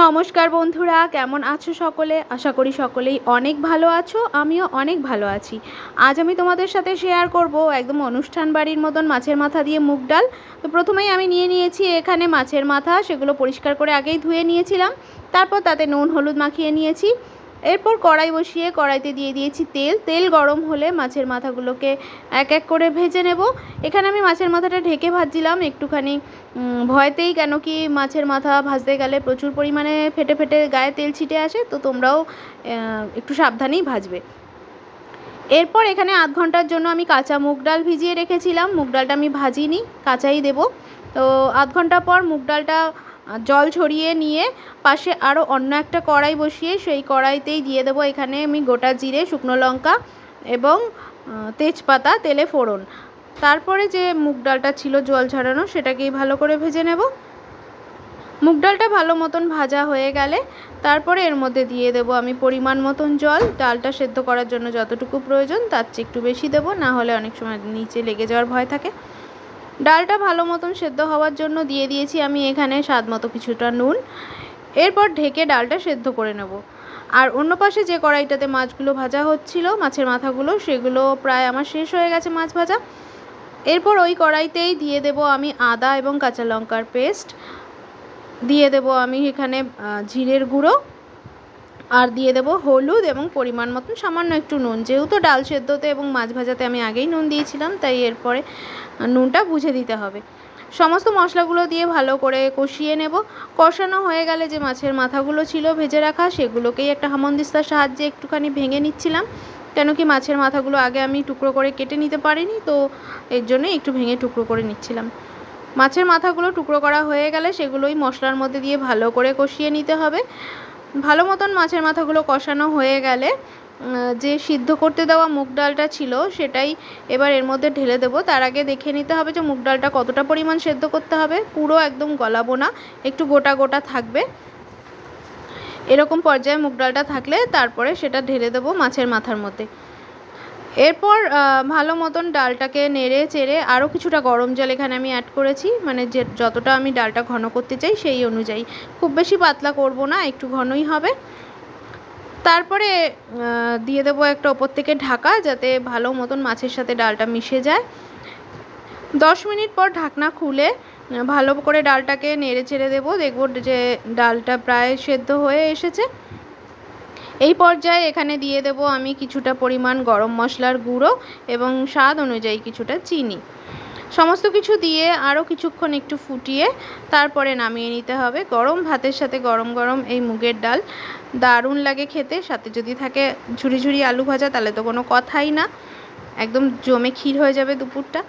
নমস্কার বন্ধুরা, কেমন আছো সকলে? আশা করি সকলেই অনেক ভালো আছো, আমিও অনেক ভালো আছি। আজ আমি তোমাদের সাথে শেয়ার করব একদম অনুষ্ঠান বাড়ির মতন মাছের মাথা দিয়ে মুগ ডাল। তো প্রথমেই আমি নিয়েছি এখানে মাছের মাথা, সেগুলো পরিষ্কার করে আগেই ধুয়ে নিয়েছিলাম। তারপর তাতে নুন হলুদ মাখিয়ে নিয়েছি। এরপর কড়াই বসিয়ে কড়াইতে দিয়ে দিয়েছি তেল গরম হলে মাছের মাথাগুলোকে এক এক করে ভেজে নেব। এখানে আমি মাছের মাথাটা ঢেকে ভাজছিলাম একটুখানি ভয়তেই, কেন কি মাছের মাথা ভাজতে গেলে প্রচুর পরিমাণে ফেটে ফেটে গায়ে তেল ছিটে আসে, তো তোমরাও একটু সাবধানেই ভাজবে। এরপর এখানে আধ ঘন্টার জন্য আমি কাঁচা মুগ ডাল ভিজিয়ে রেখেছিলাম। মুগ ডালটা আমি ভাজিনি, কাঁচাই দেব। তো আধ ঘন্টা পর মুগ ডালটা জল ছড়িয়ে নিয়ে পাশে আরও অন্য একটা কড়াই বসিয়ে সেই কড়াইতেই দিয়ে দেবো এখানে আমি গোটা জিরে, শুকনো লঙ্কা এবং তেজপাতা তেলে ফোড়ন। তারপরে যে মুগ ডালটা ছিল জল ঝরানো, সেটাকেই ভালো করে ভেজে নেব। মুগ ডালটা ভালো মতন ভাজা হয়ে গেলে তারপরে এর মধ্যে দিয়ে দেব আমি পরিমাণ মতন জল। ডালটা সেদ্ধ করার জন্য যতটুকু প্রয়োজন তার চেয়ে একটু বেশি দেব, না হলে অনেক সময় নিচে লেগে যাওয়ার ভয় থাকে। ডালটা ভালো মতন সেদ্ধ হওয়ার জন্য দিয়ে দিয়েছি আমি এখানে স্বাদ মতো কিছুটা নুন। এরপর ঢেকে ডালটা সেদ্ধ করে নেব। আর অন্য পাশে যে কড়াইটাতে মাছগুলো ভাজা হচ্ছিল, মাছের মাথাগুলো, সেগুলো প্রায় আমার শেষ হয়ে গেছে মাছ ভাজা। এরপর ওই কড়াইতেই দিয়ে দেব আমি আদা এবং কাঁচা লঙ্কার পেস্ট, দিয়ে দেব আমি এখানে জিরের গুঁড়ো, আর দিয়ে দেব হলুদ এবং পরিমাণ মতন সামান্য একটু নুন। যেহেতু ডাল সেদ্ধতে এবং মাছ ভাজাতে আমি আগেই নুন দিয়েছিলাম, তাই এরপরে নুনটা বুঝে দিতে হবে। সমস্ত মশলাগুলো দিয়ে ভালো করে কষিয়ে নেব। কষানো হয়ে গেলে যে মাছের মাথাগুলো ছিল ভেজে রাখা, সেগুলোকেই একটা হামানদিস্তার সাহায্যে একটুখানি ভেঙে নিচ্ছিলাম, কেন কি মাছের মাথাগুলো আগে আমি টুকরো করে কেটে নিতে পারিনি, তো এর জন্য একটু ভেঙে টুকরো করে নিচ্ছিলাম। মাছের মাথাগুলো টুকরো করা হয়ে গেলে সেগুলোই মশলার মধ্যে দিয়ে ভালো করে কষিয়ে নিতে হবে। ভালো মতন মাছের মাথাগুলো কষানো হয়ে গেলে যে সিদ্ধ করতে দেওয়া মুগ ডালটা ছিল সেটাই এবার এর মধ্যে ঢেলে দেবো। তার আগে দেখে নিতে হবে যে মুগ ডালটা কতটা পরিমাণ সেদ্ধ করতে হবে। পুরো একদম গলাবো না, একটু গোটা গোটা থাকবে। এরকম পর্যায়ে মুগ ডালটা থাকলে তারপরে সেটা ঢেলে দেবো মাছের মাথার মধ্যে। এরপর ভালো মতন ডালটাকে নেড়ে চেড়ে আরও কিছুটা গরম জল এখানে আমি অ্যাড করেছি, মানে যে যতটা আমি ডালটা ঘন করতে চাই সেই অনুযায়ী। খুব বেশি পাতলা করব না, একটু ঘনই হবে। তারপরে দিয়ে দেবো একটা ওপর থেকে ঢাকা, যাতে ভালো মতন মাছের সাথে ডালটা মিশে যায়। 10 মিনিট পর ঢাকনা খুলে ভালো করে ডালটাকে নেড়ে চেড়ে দেবো। দেখব যে ডালটা প্রায় সেদ্ধ হয়ে এসেছে। এই পর্যায়ে এখানে দিয়ে দেব আমি কিছুটা পরিমাণ গরম মশলার গুঁড়ো এবং স্বাদ অনুযায়ী কিছুটা চিনি। সমস্ত কিছু দিয়ে আরও কিছুক্ষণ একটু ফুটিয়ে তারপরে নামিয়ে নিতে হবে। গরম ভাতের সাথে গরম গরম এই মুগের ডাল দারুণ লাগে খেতে। সাথে যদি থাকে ঝুরি ঝুরি আলু ভাজা, তাহলে তো কোনো কথাই না, একদম জমে ক্ষীর হয়ে যাবে দুপুরটা।